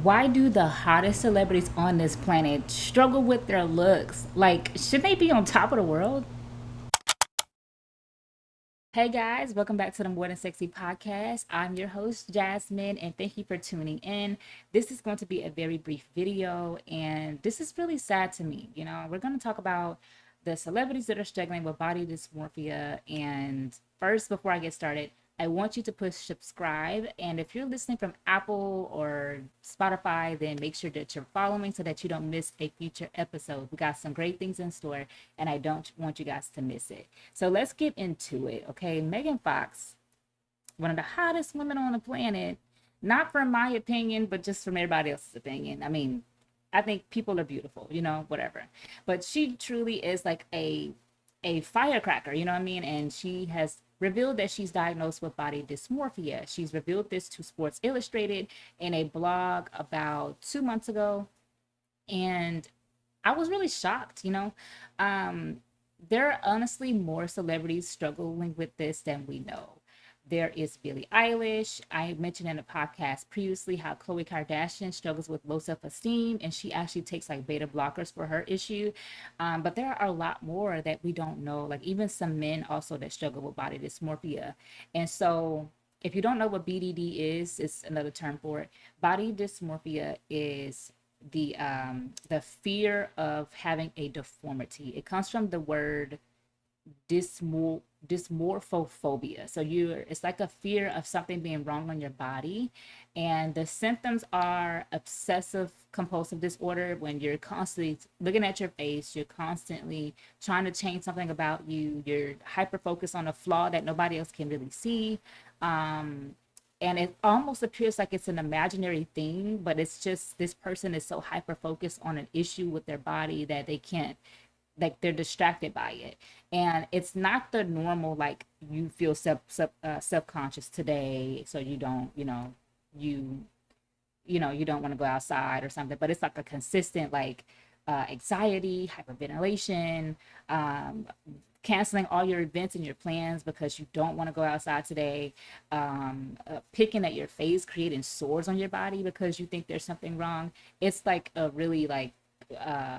Why do the hottest celebrities on this planet struggle with their looks? Like, should they be on top of the world? Hey guys, welcome back to the More Than Sexy podcast. I'm your host, Jasmine, and thank you for tuning in. This is going to be a very brief video, and this is really sad to me. We're going to talk about the celebrities that are struggling with body dysmorphia. And first, before I get started, I want you to push subscribe. And if you're listening from Apple or Spotify, then make sure that you're following so that you don't miss a future episode. We got some great things in store, and I don't want you guys to miss it. So let's get into it. Okay, Megan Fox, one of the hottest women on the planet, not from my opinion, but just from everybody else's opinion. I mean, I think people are beautiful, whatever. But she truly is like a firecracker, you know what I mean? And she has revealed that she's diagnosed with body dysmorphia. She's revealed this to Sports Illustrated in a blog about 2 months ago. And I was really shocked. There are honestly more celebrities struggling with this than we know. There is Billie Eilish. I mentioned in a podcast previously how Khloe Kardashian struggles with low self-esteem, and she actually takes like beta blockers for her issue. But there are a lot more that we don't know, like even some men also that struggle with body dysmorphia. And so if you don't know what BDD is, it's another term for it. Body dysmorphia is the fear of having a deformity. It comes from the word dysmorphophobia. So it's like a fear of something being wrong on your body. And the symptoms are obsessive compulsive disorder, when you're constantly looking at your face, you're constantly trying to change something about you, you're hyper focused on a flaw that nobody else can really see. And it almost appears like it's an imaginary thing, but it's just this person is so hyper focused on an issue with their body that they can't, like, they're distracted by it. And it's not the normal, like, you feel self-conscious today, so you don't, you you don't want to go outside or something, but it's like a consistent, like, anxiety, hyperventilation, canceling all your events and your plans because you don't want to go outside today, picking at your face, creating sores on your body because you think there's something wrong. It's like a really, like,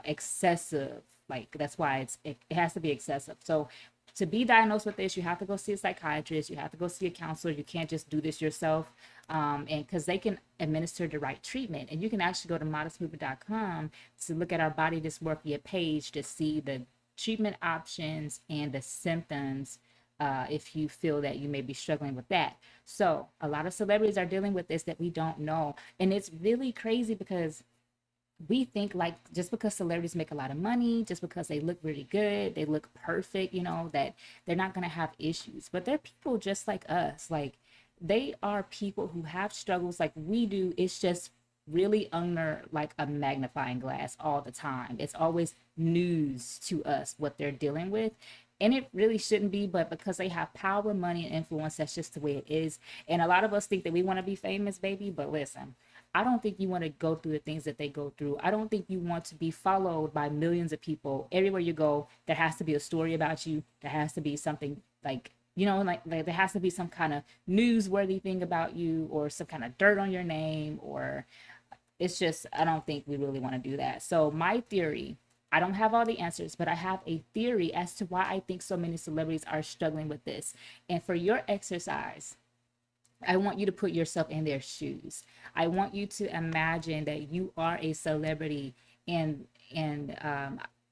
excessive, like, that's why it has to be excessive. So to be diagnosed with this, you have to go see a psychiatrist, you have to go see a counselor. You can't just do this yourself. And because they can administer the right treatment, and you can actually go to modestmovement.com to look at our body dysmorphia page to see the treatment options and the symptoms, if you feel that you may be struggling with that. So a lot of celebrities are dealing with this that we don't know. And it's really crazy because we think, like, just because celebrities make a lot of money, just because they look really good, they look perfect, that they're not going to have issues. But they're people just like us. Like, they are people who have struggles like we do. It's just really under like a magnifying glass all the time. It's always news to us what they're dealing with. And it really shouldn't be, but because they have power, money, and influence, that's just the way it is. And a lot of us think that we want to be famous, baby. But listen, I don't think you want to go through the things that they go through. I don't think you want to be followed by millions of people. Everywhere you go, there has to be a story about you. There has to be something, like, like there has to be some kind of newsworthy thing about you, or some kind of dirt on your name, or it's just, I don't think we really want to do that. So my theory, I don't have all the answers, but I have a theory as to why I think so many celebrities are struggling with this. And for your exercise, I want you to put yourself in their shoes. I want you to imagine that you are a celebrity, and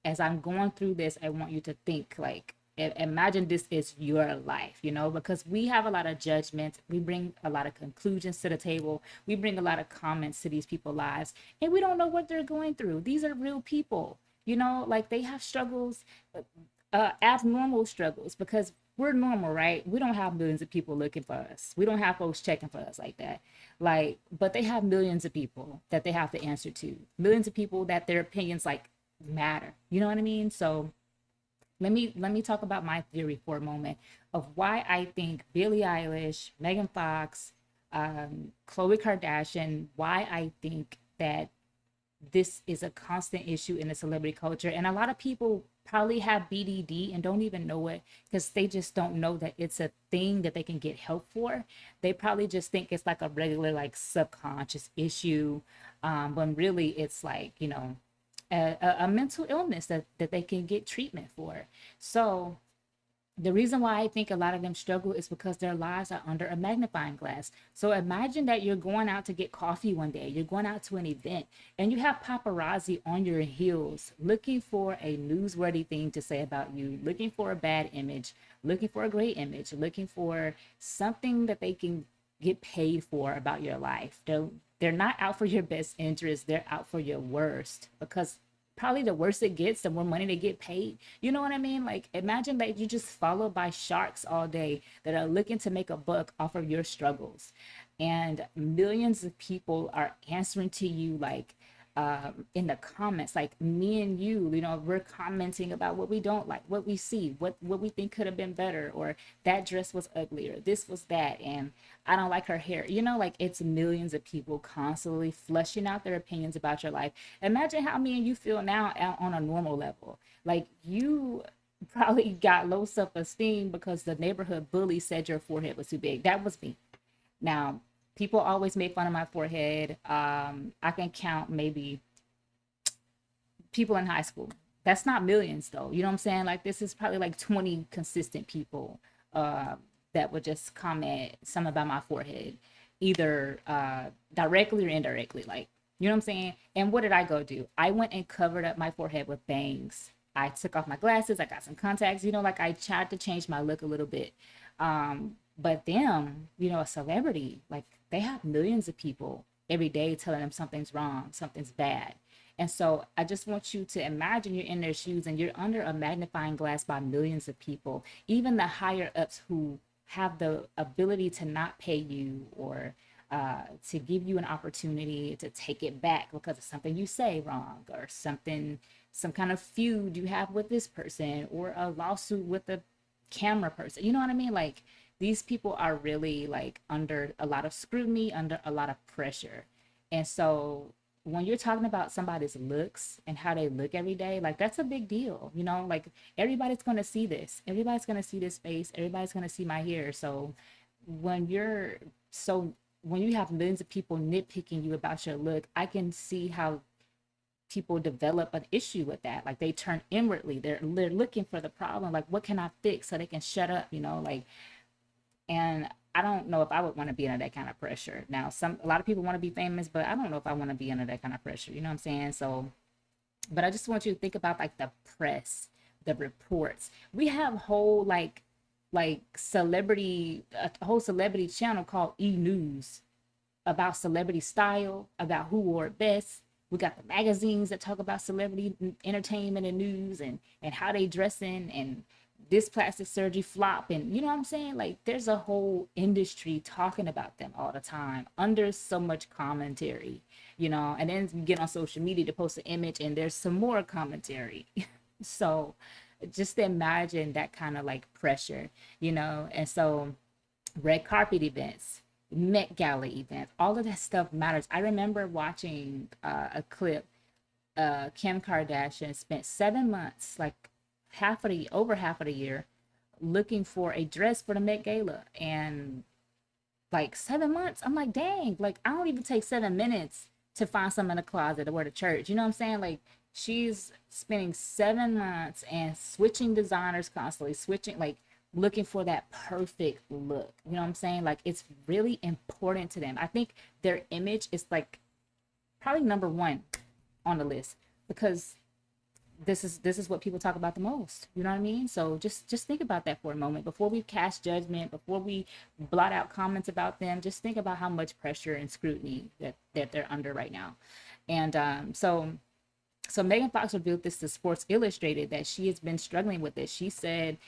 as I'm going through this, I want you to think, like, imagine this is your life, because we have a lot of judgments. We bring a lot of conclusions to the table. We bring a lot of comments to these people's lives, and we don't know what they're going through. These are real people, like, they have struggles, abnormal struggles, because we're normal, right? We don't have millions of people looking for us. We don't have folks checking for us like that. Like, but they have millions of people that they have to answer to. Millions of people that their opinions, like, matter. You know what I mean? So let me talk about my theory for a moment of why I think Billie Eilish, Megan Fox, Khloe Kardashian, why I think that this is a constant issue in the celebrity culture. And a lot of people probably have BDD and don't even know it because they just don't know that it's a thing that they can get help for. They probably just think it's like a regular, like, subconscious issue. when really it's like, a mental illness that they can get treatment for. So the reason why I think a lot of them struggle is because their lives are under a magnifying glass. So imagine that you're going out to get coffee one day, you're going out to an event, and you have paparazzi on your heels looking for a newsworthy thing to say about you, looking for a bad image, looking for a great image, looking for something that they can get paid for about your life. They're not out for your best interest, they're out for your worst, because probably the worse it gets, the more money they get paid. You know what I mean? Like, imagine that you just followed by sharks all day that are looking to make a buck off of your struggles. And millions of people are answering to you, like, in the comments, like me and you know, we're commenting about what we don't like, what we see, what we think could have been better, or that dress was ugly, or this was that, and I don't like her hair. You know, like, it's millions of people constantly flushing out their opinions about your life. Imagine how me and you feel now on a normal level. Like, you probably got low self-esteem because the neighborhood bully said your forehead was too big. That was me. Now, people always made fun of my forehead. I can count maybe people in high school. That's not millions though. You know what I'm saying? Like, this is probably like 20 consistent people uh, that would just comment some about my forehead, either directly or indirectly. Like, you know what I'm saying? And what did I go do? I went and covered up my forehead with bangs. I took off my glasses. I got some contacts. You know, like, I tried to change my look a little bit. But them, you know, a celebrity, like, they have millions of people every day telling them something's wrong, something's bad. And so I just want you to imagine you're in their shoes and you're under a magnifying glass by millions of people, even the higher ups who have the ability to not pay you, or to give you an opportunity to take it back because of something you say wrong, or something, some kind of feud you have with this person, or a lawsuit with a camera person. You know what I mean? Like, these people are really, like, under a lot of scrutiny, under a lot of pressure. And so when you're talking about somebody's looks and how they look every day, like, that's a big deal. You know, like, everybody's going to see this. Everybody's going to see this face. Everybody's going to see my hair. So when you're so when you have millions of people nitpicking you about your look, I can see how people develop an issue with that. Like, they turn inwardly. They're looking for the problem. Like, what can I fix so they can shut up? You know, like, and I don't know if I would want to be under that kind of pressure. Now, a lot of people want to be famous, but I don't know if I want to be under that kind of pressure. You know what I'm saying? So, but I just want you to think about, like, the press, the reports. We have whole, like celebrity, a whole celebrity channel called E News, about celebrity style, about who wore it best. We got the magazines that talk about celebrity entertainment and news, and how they dressing, and this plastic surgery flop, and you know what I'm saying? Like, there's a whole industry talking about them all the time under so much commentary, you know. And then you get on social media to post an image and there's some more commentary. So just imagine that kind of, like, pressure, you know. And so red carpet events, Met Gala events, all of that stuff matters. I remember watching a clip. Kim Kardashian spent 7 months, like over half of the year, looking for a dress for the Met Gala. And, like, 7 months, I'm like, dang, like, I don't even take 7 minutes to find something in the closet to wear to church. You know what I'm saying? Like, she's spending 7 months and switching designers constantly, switching, like, looking for that perfect look. You know what I'm saying? Like, it's really important to them. I think their image is, like, probably number one on the list, because this is what people talk about the most. You know what I mean? So just think about that for a moment before we cast judgment, before we blot out comments about them. Just think about how much pressure and scrutiny that they're under right now. And so Megan Fox revealed this to Sports Illustrated, that she has been struggling with this. She said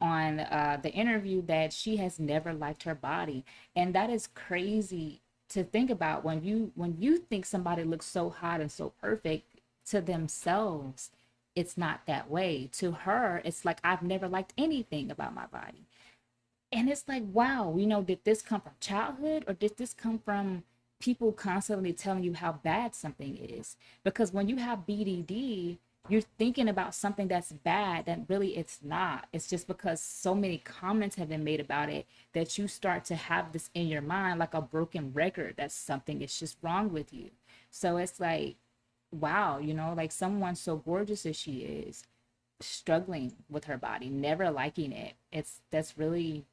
on the interview that she has never liked her body, and that is crazy to think about. When you think somebody looks so hot and so perfect, to themselves it's not that way. To her, it's like, I've never liked anything about my body. And it's like, wow, you know, did this come from childhood, or did this come from people constantly telling you how bad something is? Because when you have BDD, you're thinking about something that's bad that really it's not. It's just because so many comments have been made about it that you start to have this in your mind, like a broken record, that something is just wrong with you. So it's like, wow, like someone so gorgeous as she is, struggling with her body, never liking it. That's really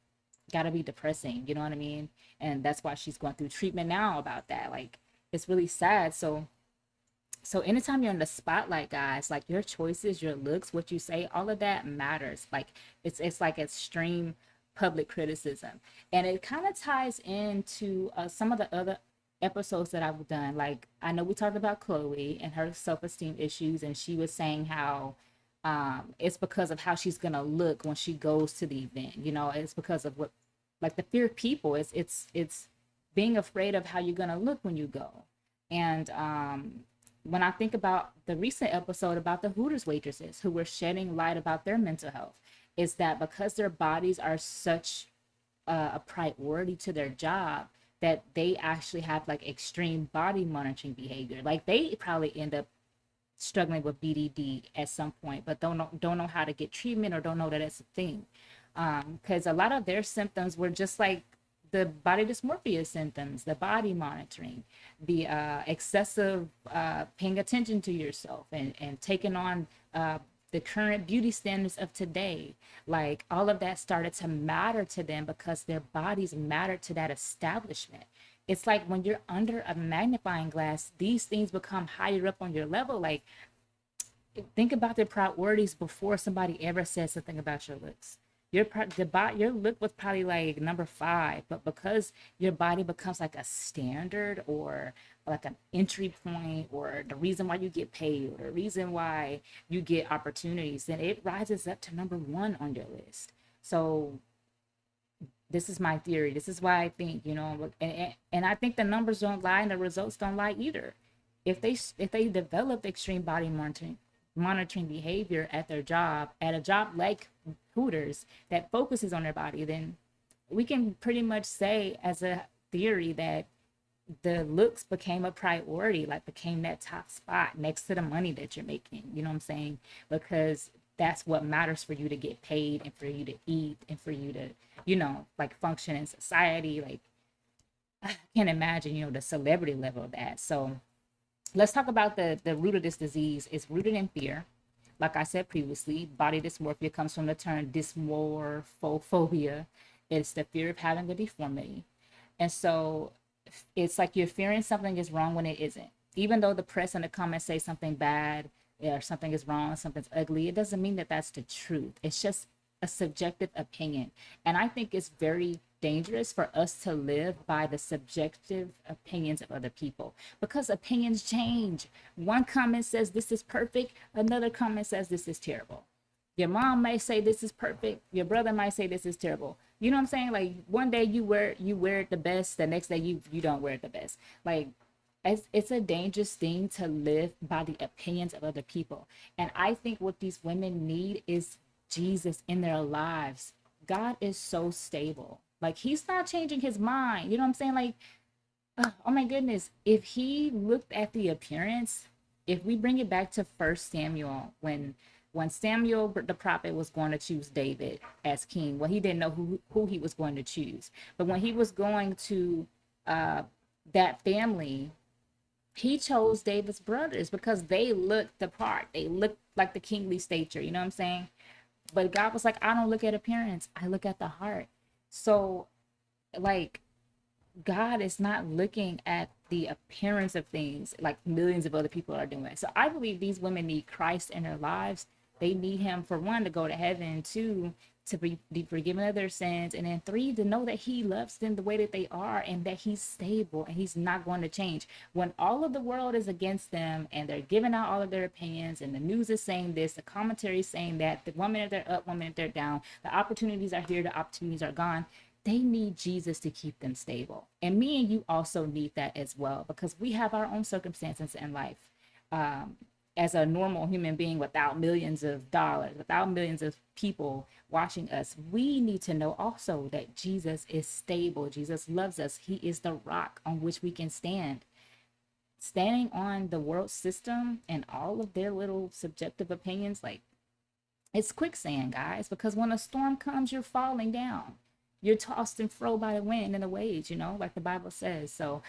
got to be depressing, you know what I mean? And that's why she's going through treatment now about that. Like, it's really sad. So anytime you're in the spotlight, guys, like your choices, your looks, what you say, all of that matters. Like, it's like extreme public criticism. And it kind of ties into some of the other episodes that I've done. Like, I know we talked about Khloe and her self-esteem issues, and she was saying how it's because of how she's gonna look when she goes to the event. It's because of what, like, the fear of people. It's being afraid of how you're gonna look when you go. And when I think about the recent episode about the Hooters waitresses who were shedding light about their mental health, is that because their bodies are such a priority to their job, that they actually have like extreme body monitoring behavior. Like, they probably end up struggling with BDD at some point, but don't know how to get treatment, or don't know that it's a thing. Because a lot of their symptoms were just like the body dysmorphia symptoms, the body monitoring, the excessive paying attention to yourself, and taking on the current beauty standards of today. Like, all of that started to matter to them because their bodies mattered to that establishment. It's like when you're under a magnifying glass, these things become higher up on your level. Like, think about the priorities before somebody ever said something about your looks. Your look was probably like number five, but because your body becomes like a standard, or like an entry point, or the reason why you get paid, or the reason why you get opportunities, then it rises up to number one on your list. So this is my theory. This is why I think, and I think the numbers don't lie and the results don't lie either. If they develop extreme body monitoring behavior at their job, at a job like Hooters that focuses on their body, then we can pretty much say as a theory that the looks became a priority, like became that top spot next to the money that you're making. You know what I'm saying? Because that's what matters for you to get paid, and for you to eat, and for you to, like, function in society. Like, I can't imagine, the celebrity level of that. So let's talk about the root of this disease. It's rooted in fear. Like I said previously, body dysmorphia comes from the term dysmorphophobia. It's the fear of having a deformity. And so it's like you're fearing something is wrong when it isn't. Even though the press and the comments say something bad, or something is wrong, something's ugly, it doesn't mean that that's the truth. It's just a subjective opinion. And I think it's very dangerous for us to live by the subjective opinions of other people, because opinions change. One comment says this is perfect, another comment says this is terrible. Your mom may say this is perfect, your brother might say this is terrible. You know what I'm saying? Like, one day you wear it the best, the next day you don't wear it the best. Like, it's a dangerous thing to live by the opinions of other people. And I think what these women need is Jesus in their lives. God is so stable. Like, he's not changing his mind. You know what I'm saying? Like, oh my goodness, if he looked at the appearance, if we bring it back to First Samuel, when Samuel the prophet was going to choose David as king, well, he didn't know who he was going to choose. But when he was going to that family, he chose David's brothers because they looked the part. They looked like the kingly stature. You know what I'm saying? But God was like, I don't look at appearance, I look at the heart. So, like, God is not looking at the appearance of things like millions of other people are doing. So I believe these women need Christ in their lives. They need him, for one, to go to heaven, two, to be forgiven of their sins, and then three, to know that he loves them the way that they are, and that he's stable and he's not going to change. When all of the world is against them and they're giving out all of their opinions, and the news is saying this, the commentary is saying that, the 1 minute they're up, 1 minute they're down, the opportunities are here, the opportunities are gone, they need Jesus to keep them stable. And me and you also need that as well, because we have our own circumstances in life. As a normal human being, without millions of dollars, without millions of people watching us, we need to know also that Jesus is stable. Jesus loves us. He is the rock on which we can stand. Standing on the world system and all of their little subjective opinions, like, it's quicksand, guys, because when a storm comes, you're falling down. You're tossed and fro by the wind and the waves, like the Bible says. So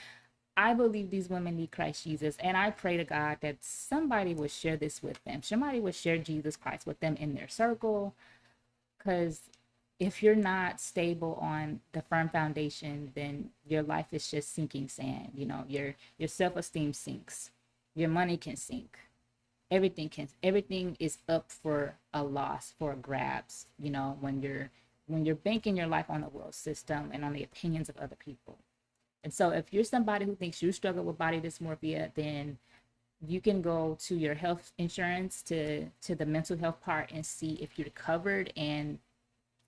I believe these women need Christ Jesus, and I pray to God that somebody would share this with them. Somebody would share Jesus Christ with them in their circle, because if you're not stable on the firm foundation, then your life is just sinking sand. You know, your self-esteem sinks, your money can sink, everything is up for a loss, for grabs, you know, when you're banking your life on the world system and on the opinions of other people. And so if you're somebody who thinks you struggle with body dysmorphia, then you can go to your health insurance, to the mental health part, and see if you're covered, and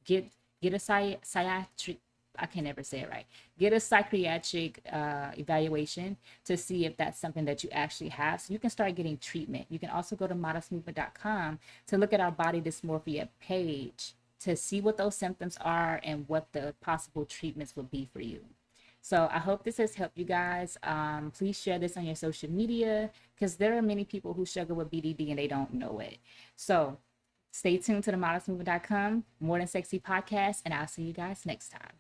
get get a psychiatric, I can never say it right. Get a psychiatric evaluation to see if that's something that you actually have. So you can start getting treatment. You can also go to modestmovement.com to look at our body dysmorphia page to see what those symptoms are and what the possible treatments would be for you. So I hope this has helped you guys. Please share this on your social media, because there are many people who struggle with BDD and they don't know it. So stay tuned to the modestmovement.com More Than Sexy podcast, and I'll see you guys next time.